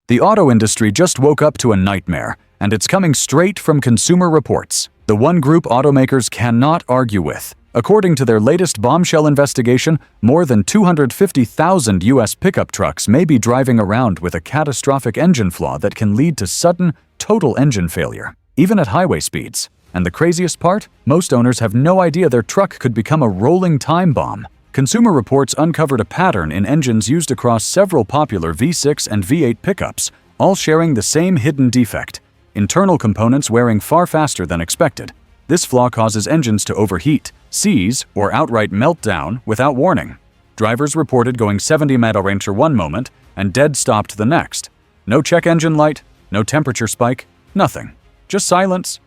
The auto industry just woke up to a nightmare, and it's coming straight from Consumer Reports, the one group automakers cannot argue with. According to their latest bombshell investigation, more than 250,000 U.S. pickup trucks may be driving around with a catastrophic engine flaw that can lead to sudden, total engine failure, even at highway speeds. And the craziest part? Most owners have no idea their truck could become a rolling time bomb. Consumer Reports uncovered a pattern in engines used across several popular V6 and V8 pickups, all sharing the same hidden defect: internal components wearing far faster than expected. This flaw causes engines to overheat, seize, or outright melt down without warning. Drivers reported going 70 mph one moment and dead stopped the next. No check engine light, no temperature spike, nothing. Just silence,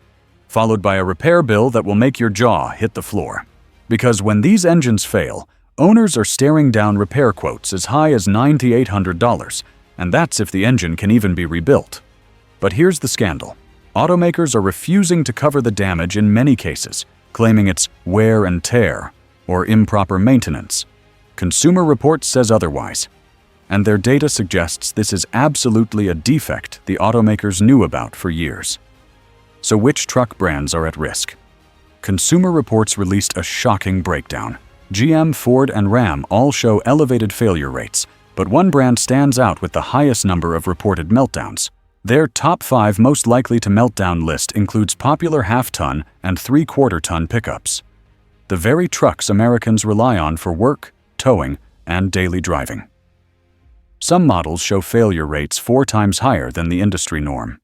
followed by a repair bill that will make your jaw hit the floor. Because when these engines fail, owners are staring down repair quotes as high as $9,800, and that's if the engine can even be rebuilt. But here's the scandal. Automakers are refusing to cover the damage in many cases, claiming it's wear and tear or improper maintenance. Consumer Reports says otherwise, and their data suggests this is absolutely a defect the automakers knew about for years. So which truck brands are at risk? Consumer Reports released a shocking breakdown. GM, Ford, and Ram all show elevated failure rates, but one brand stands out with the highest number of reported meltdowns. Their top 5 most likely to meltdown list includes popular half-ton and 3/4-ton pickups, the very trucks Americans rely on for work, towing, and daily driving. Some models show failure rates 4 times higher than the industry norm.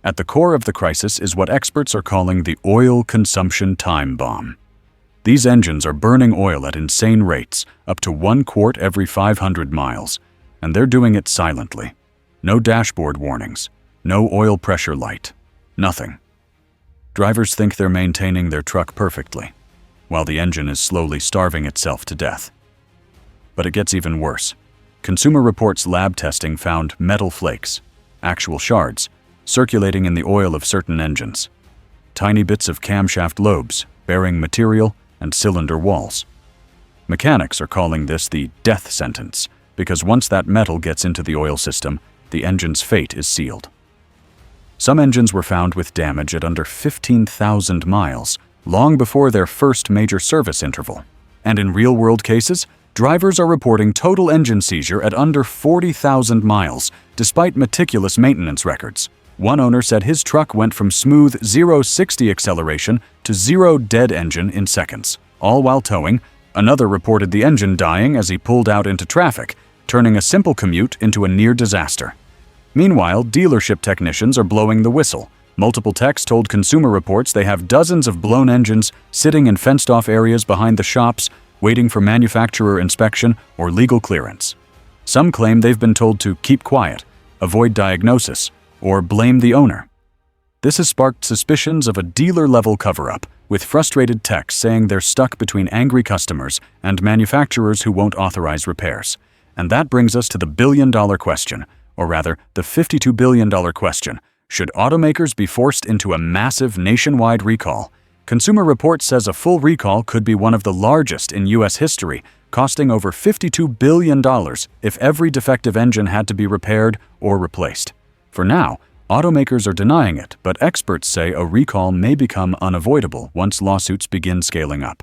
At the core of the crisis is what experts are calling the oil consumption time bomb. These engines are burning oil at insane rates, up to 1 quart every 500 miles, and they're doing it silently. No dashboard warnings, no oil pressure light, nothing. Drivers think they're maintaining their truck perfectly, while the engine is slowly starving itself to death. But it gets even worse. Consumer Reports lab testing found metal flakes, actual shards, circulating in the oil of certain engines. Tiny bits of camshaft lobes, bearing material, and cylinder walls. Mechanics are calling this the death sentence, because once that metal gets into the oil system, the engine's fate is sealed. Some engines were found with damage at under 15,000 miles, long before their first major service interval. And in real-world cases, drivers are reporting total engine seizure at under 40,000 miles, despite meticulous maintenance records. One owner said his truck went from smooth 0-60 acceleration to 0 dead engine in seconds, all while towing. Another reported the engine dying as he pulled out into traffic, turning a simple commute into a near disaster. Meanwhile, dealership technicians are blowing the whistle. Multiple techs told Consumer Reports they have dozens of blown engines sitting in fenced-off areas behind the shops, waiting for manufacturer inspection or legal clearance. Some claim they've been told to keep quiet, avoid diagnosis, or blame the owner. This has sparked suspicions of a dealer-level cover-up, with frustrated techs saying they're stuck between angry customers and manufacturers who won't authorize repairs. And that brings us to the billion-dollar question, or rather, the $52 billion question. Should automakers be forced into a massive nationwide recall? Consumer Reports says a full recall could be one of the largest in U.S. history, costing over $52 billion if every defective engine had to be repaired or replaced. For now, automakers are denying it, but experts say a recall may become unavoidable once lawsuits begin scaling up.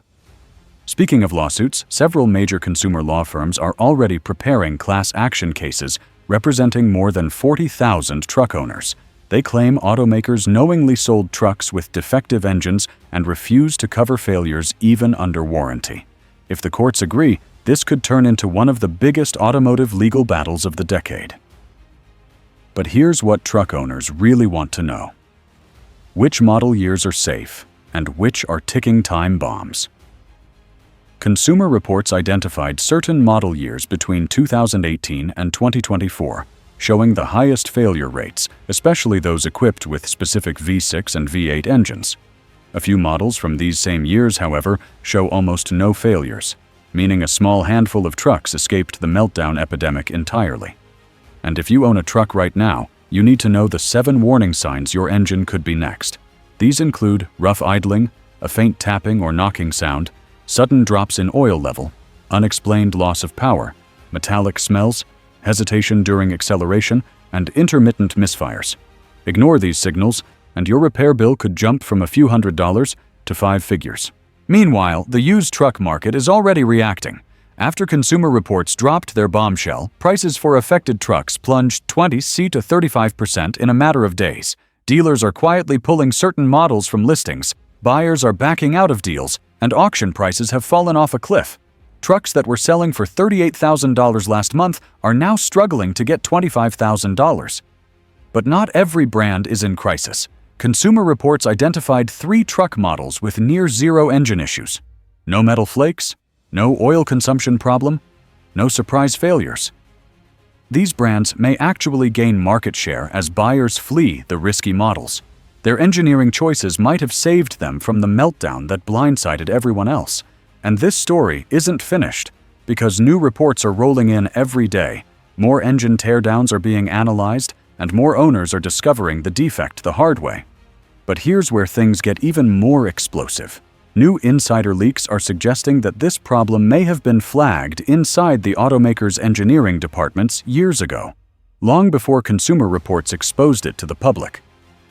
Speaking of lawsuits, several major consumer law firms are already preparing class action cases representing more than 40,000 truck owners. They claim automakers knowingly sold trucks with defective engines and refused to cover failures even under warranty. If the courts agree, this could turn into one of the biggest automotive legal battles of the decade. But here's what truck owners really want to know. Which model years are safe, and which are ticking time bombs? Consumer Reports identified certain model years between 2018 and 2024, showing the highest failure rates, especially those equipped with specific V6 and V8 engines. A few models from these same years, however, show almost no failures, meaning a small handful of trucks escaped the meltdown epidemic entirely. And if you own a truck right now, you need to know the 7 warning signs your engine could be next. These include rough idling, a faint tapping or knocking sound, sudden drops in oil level, unexplained loss of power, metallic smells, hesitation during acceleration, and intermittent misfires. Ignore these signals, and your repair bill could jump from a few $100s to 5 figures. Meanwhile, the used truck market is already reacting. After Consumer Reports dropped their bombshell, prices for affected trucks plunged 20% to 35% in a matter of days. Dealers are quietly pulling certain models from listings, buyers are backing out of deals, and auction prices have fallen off a cliff. Trucks that were selling for $38,000 last month are now struggling to get $25,000. But not every brand is in crisis. Consumer Reports identified 3 truck models with near-zero engine issues. No metal flakes, no oil consumption problem, no surprise failures. These brands may actually gain market share as buyers flee the risky models. Their engineering choices might have saved them from the meltdown that blindsided everyone else. And this story isn't finished, because new reports are rolling in every day. More engine teardowns are being analyzed, and more owners are discovering the defect the hard way. But here's where things get even more explosive. New insider leaks are suggesting that this problem may have been flagged inside the automaker's engineering departments years ago, long before Consumer Reports exposed it to the public.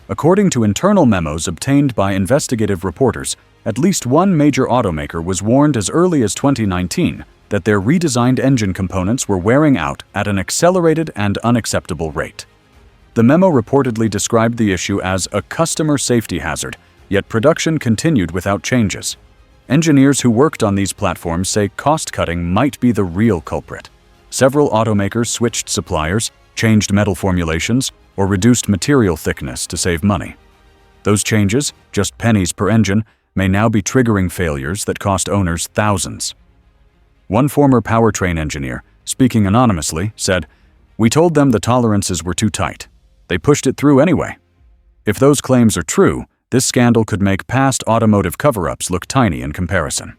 According to internal memos obtained by investigative reporters, at least one major automaker was warned as early as 2019 that their redesigned engine components were wearing out at an accelerated and unacceptable rate. The memo reportedly described the issue as a customer safety hazard, yet production continued without changes. Engineers who worked on these platforms say cost-cutting might be the real culprit. Several automakers switched suppliers, changed metal formulations, or reduced material thickness to save money. Those changes, just pennies per engine, may now be triggering failures that cost owners thousands. One former powertrain engineer, speaking anonymously, said, "We told them the tolerances were too tight. They pushed it through anyway." If those claims are true, this scandal could make past automotive cover-ups look tiny in comparison.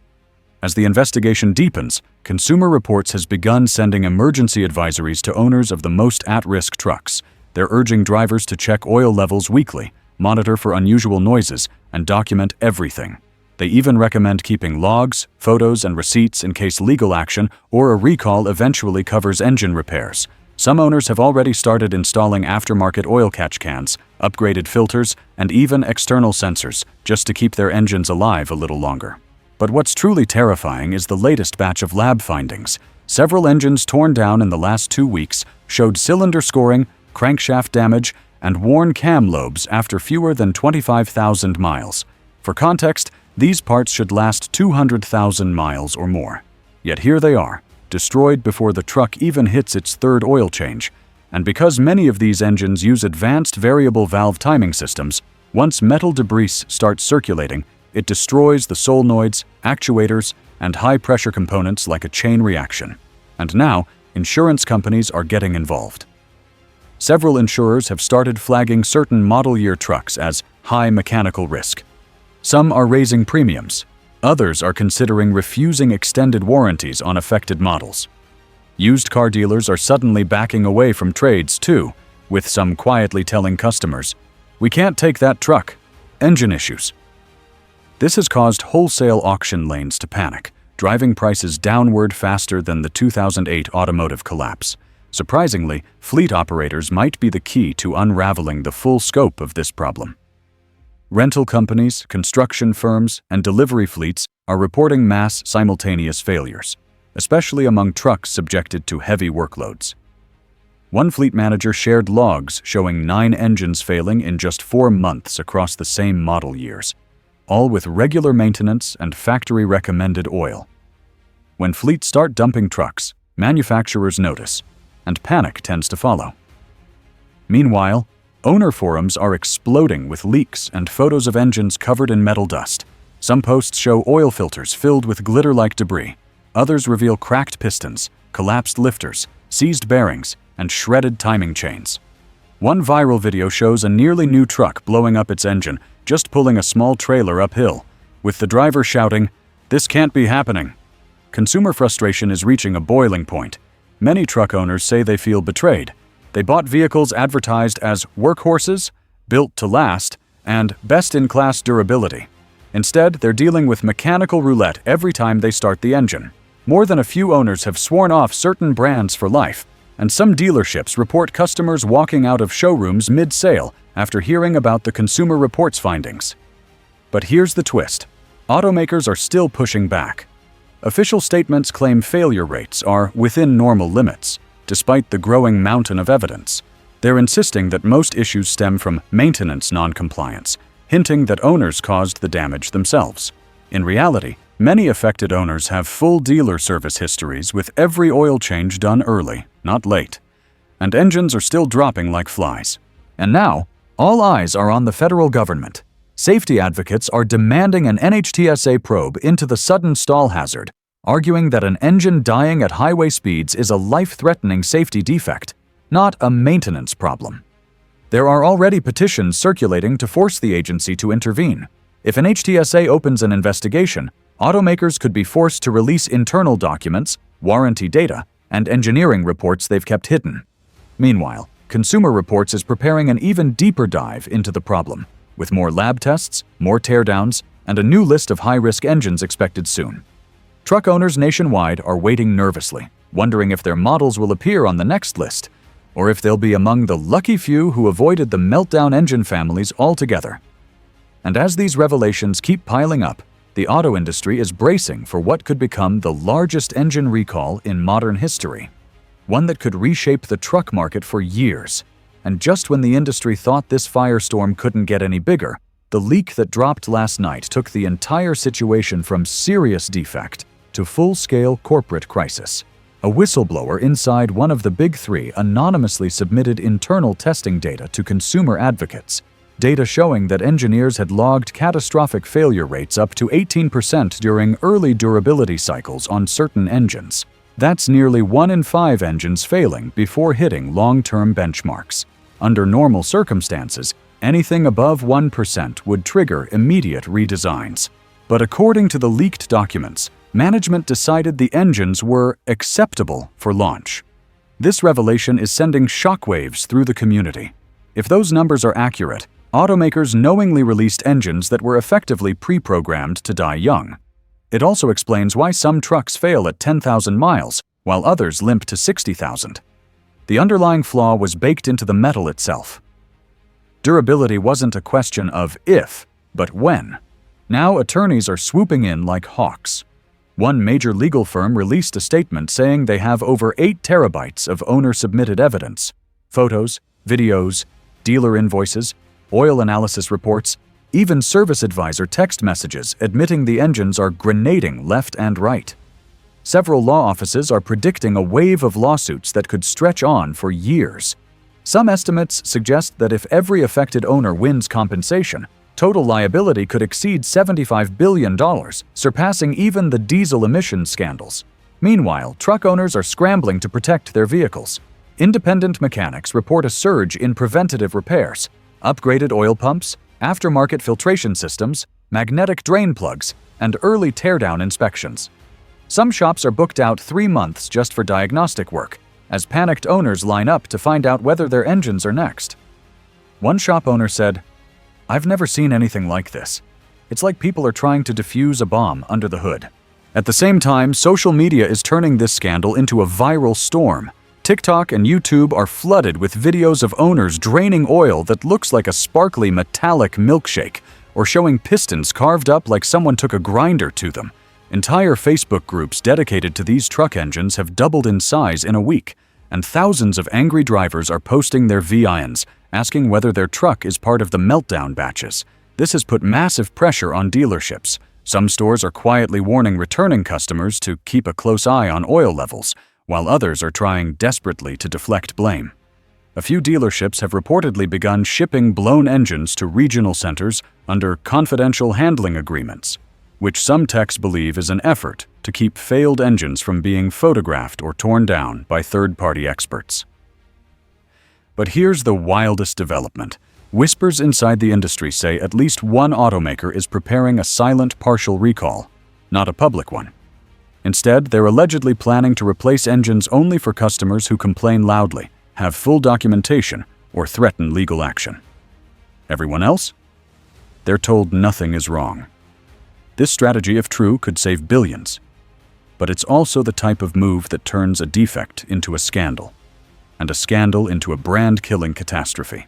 As the investigation deepens, Consumer Reports has begun sending emergency advisories to owners of the most at-risk trucks. They're urging drivers to check oil levels weekly, monitor for unusual noises, and document everything. They even recommend keeping logs, photos, and receipts in case legal action or a recall eventually covers engine repairs. Some owners have already started installing aftermarket oil catch cans, upgraded filters, and even external sensors, just to keep their engines alive a little longer. But what's truly terrifying is the latest batch of lab findings. Several engines torn down in the last 2 weeks showed cylinder scoring, crankshaft damage, and worn cam lobes after fewer than 25,000 miles. For context, these parts should last 200,000 miles or more. Yet here they are, destroyed before the truck even hits its 3rd oil change. And because many of these engines use advanced variable valve timing systems, once metal debris starts circulating, it destroys the solenoids, actuators, and high-pressure components like a chain reaction. And now, insurance companies are getting involved. Several insurers have started flagging certain model year trucks as high mechanical risk. Some are raising premiums. Others are considering refusing extended warranties on affected models. Used car dealers are suddenly backing away from trades too, with some quietly telling customers, "We can't take that truck. Engine issues." This has caused wholesale auction lanes to panic, driving prices downward faster than the 2008 automotive collapse. Surprisingly, fleet operators might be the key to unraveling the full scope of this problem. Rental companies, construction firms, and delivery fleets are reporting mass simultaneous failures, especially among trucks subjected to heavy workloads. One fleet manager shared logs showing 9 engines failing in just 4 months across the same model years, all with regular maintenance and factory-recommended oil. When fleets start dumping trucks, manufacturers notice, and panic tends to follow. Meanwhile, owner forums are exploding with leaks and photos of engines covered in metal dust. Some posts show oil filters filled with glitter-like debris. Others reveal cracked pistons, collapsed lifters, seized bearings, and shredded timing chains. One viral video shows a nearly new truck blowing up its engine, just pulling a small trailer uphill, with the driver shouting, "This can't be happening." Consumer frustration is reaching a boiling point. Many truck owners say they feel betrayed. They bought vehicles advertised as workhorses, built to last, and best-in-class durability. Instead, they're dealing with mechanical roulette every time they start the engine. More than a few owners have sworn off certain brands for life, and some dealerships report customers walking out of showrooms mid-sale after hearing about the Consumer Reports findings. But here's the twist. Automakers are still pushing back. Official statements claim failure rates are within normal limits, despite the growing mountain of evidence. They're insisting that most issues stem from maintenance non-compliance, hinting that owners caused the damage themselves. In reality, many affected owners have full dealer service histories with every oil change done early, not late. And engines are still dropping like flies. And now, all eyes are on the federal government. Safety advocates are demanding an NHTSA probe into the sudden stall hazard, arguing that an engine dying at highway speeds is a life-threatening safety defect, not a maintenance problem. There are already petitions circulating to force the agency to intervene. If NHTSA opens an investigation, automakers could be forced to release internal documents, warranty data, and engineering reports they've kept hidden. Meanwhile, Consumer Reports is preparing an even deeper dive into the problem, with more lab tests, more teardowns, and a new list of high-risk engines expected soon. Truck owners nationwide are waiting nervously, wondering if their models will appear on the next list, or if they'll be among the lucky few who avoided the meltdown engine families altogether. And as these revelations keep piling up, the auto industry is bracing for what could become the largest engine recall in modern history, one that could reshape the truck market for years. And just when the industry thought this firestorm couldn't get any bigger, the leak that dropped last night took the entire situation from serious defect to full-scale corporate crisis. A whistleblower inside one of the big three anonymously submitted internal testing data to consumer advocates, data showing that engineers had logged catastrophic failure rates up to 18% during early durability cycles on certain engines. That's nearly 1 in 5 engines failing before hitting long-term benchmarks. Under normal circumstances, anything above 1% would trigger immediate redesigns. But according to the leaked documents, management decided the engines were acceptable for launch. This revelation is sending shockwaves through the community. If those numbers are accurate, automakers knowingly released engines that were effectively pre-programmed to die young. It also explains why some trucks fail at 10,000 miles, while others limp to 60,000. The underlying flaw was baked into the metal itself. Durability wasn't a question of if, but when. Now attorneys are swooping in like hawks. One major legal firm released a statement saying they have over 8 terabytes of owner-submitted evidence, photos, videos, dealer invoices, oil analysis reports, even service advisor text messages admitting the engines are grenading left and right. Several law offices are predicting a wave of lawsuits that could stretch on for years. Some estimates suggest that if every affected owner wins compensation, total liability could exceed $75 billion, surpassing even the diesel emissions scandals. Meanwhile, truck owners are scrambling to protect their vehicles. Independent mechanics report a surge in preventative repairs, upgraded oil pumps, aftermarket filtration systems, magnetic drain plugs, and early teardown inspections. Some shops are booked out 3 months just for diagnostic work, as panicked owners line up to find out whether their engines are next. One shop owner said, "I've never seen anything like this. It's like people are trying to defuse a bomb under the hood." At the same time, social media is turning this scandal into a viral storm. TikTok and YouTube are flooded with videos of owners draining oil that looks like a sparkly metallic milkshake, or showing pistons carved up like someone took a grinder to them. Entire Facebook groups dedicated to these truck engines have doubled in size in a week, and thousands of angry drivers are posting their VINs, asking whether their truck is part of the meltdown batches. This has put massive pressure on dealerships. Some stores are quietly warning returning customers to keep a close eye on oil levels, while others are trying desperately to deflect blame. A few dealerships have reportedly begun shipping blown engines to regional centers under confidential handling agreements, which some techs believe is an effort to keep failed engines from being photographed or torn down by third-party experts. But here's the wildest development. Whispers inside the industry say at least one automaker is preparing a silent partial recall, not a public one. Instead, they're allegedly planning to replace engines only for customers who complain loudly, have full documentation, or threaten legal action. Everyone else? They're told nothing is wrong. This strategy, if true, could save billions. But it's also the type of move that turns a defect into a scandal. and a scandal into a brand-killing catastrophe.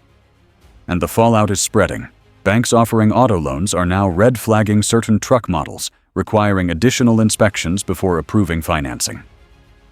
And the fallout is spreading. Banks offering auto loans are now red-flagging certain truck models, requiring additional inspections before approving financing.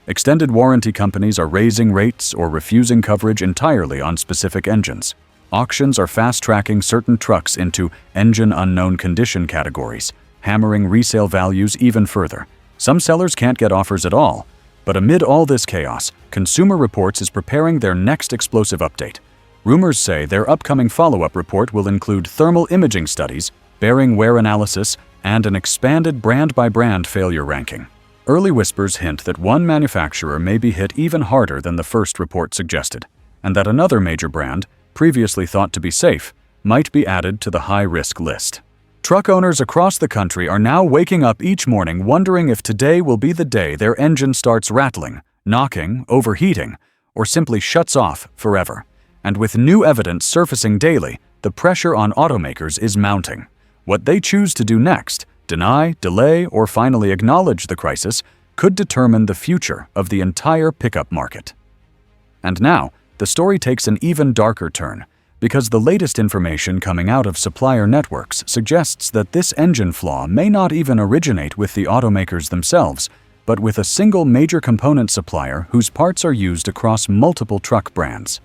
Extended warranty companies are raising rates or refusing coverage entirely on specific engines. Auctions are fast-tracking certain trucks into engine unknown condition categories, hammering resale values even further. Some sellers can't get offers at all. But amid all this chaos, Consumer Reports is preparing their next explosive update. Rumors say their upcoming follow-up report will include thermal imaging studies, bearing wear analysis, and an expanded brand-by-brand failure ranking. Early whispers hint that one manufacturer may be hit even harder than the first report suggested, and that another major brand, previously thought to be safe, might be added to the high-risk list. Truck owners across the country are now waking up each morning wondering if today will be the day their engine starts rattling, knocking, overheating, or simply shuts off forever. And with new evidence surfacing daily, the pressure on automakers is mounting. What they choose to do next, deny, delay, or finally acknowledge the crisis, could determine the future of the entire pickup market. And now, the story takes an even darker turn, because the latest information coming out of supplier networks suggests that this engine flaw may not even originate with the automakers themselves, but with a single major component supplier whose parts are used across multiple truck brands.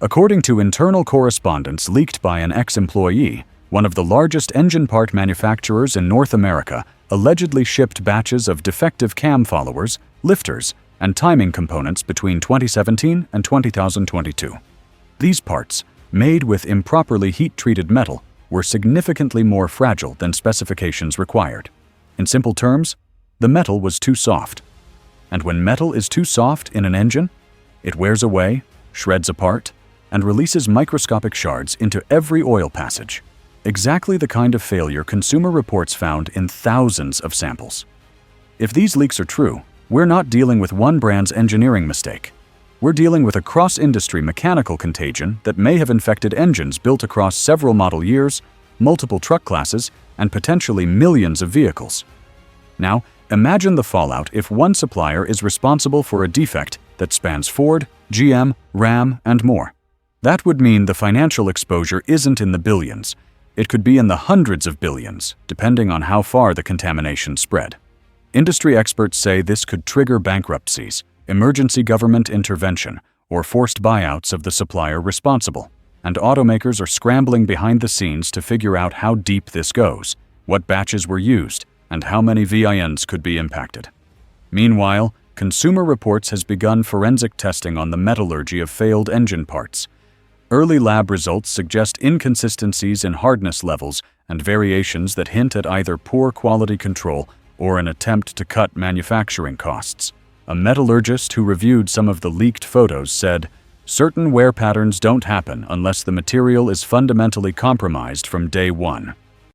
According to internal correspondence leaked by an ex-employee, one of the largest engine part manufacturers in North America allegedly shipped batches of defective cam followers, lifters, and timing components between 2017 and 2022. These parts, made with improperly heat-treated metal, were significantly more fragile than specifications required. In simple terms, the metal was too soft. And when metal is too soft in an engine, it wears away, shreds apart, and releases microscopic shards into every oil passage. Exactly the kind of failure Consumer Reports found in thousands of samples. If these leaks are true, we're not dealing with one brand's engineering mistake. We're dealing with a cross-industry mechanical contagion that may have infected engines built across several model years, multiple truck classes, and potentially millions of vehicles. Now, imagine the fallout if one supplier is responsible for a defect that spans Ford, GM, Ram, and more. That would mean the financial exposure isn't in the billions. It could be in the hundreds of billions, depending on how far the contamination spread. Industry experts say this could trigger bankruptcies, emergency government intervention, or forced buyouts of the supplier responsible. And automakers are scrambling behind the scenes to figure out how deep this goes, what batches were used, and how many VINs could be impacted. Meanwhile, Consumer Reports has begun forensic testing on the metallurgy of failed engine parts. Early lab results suggest inconsistencies in hardness levels and variations that hint at either poor quality control or an attempt to cut manufacturing costs. A metallurgist who reviewed some of the leaked photos said, "Certain wear patterns don't happen unless the material is fundamentally compromised from day one."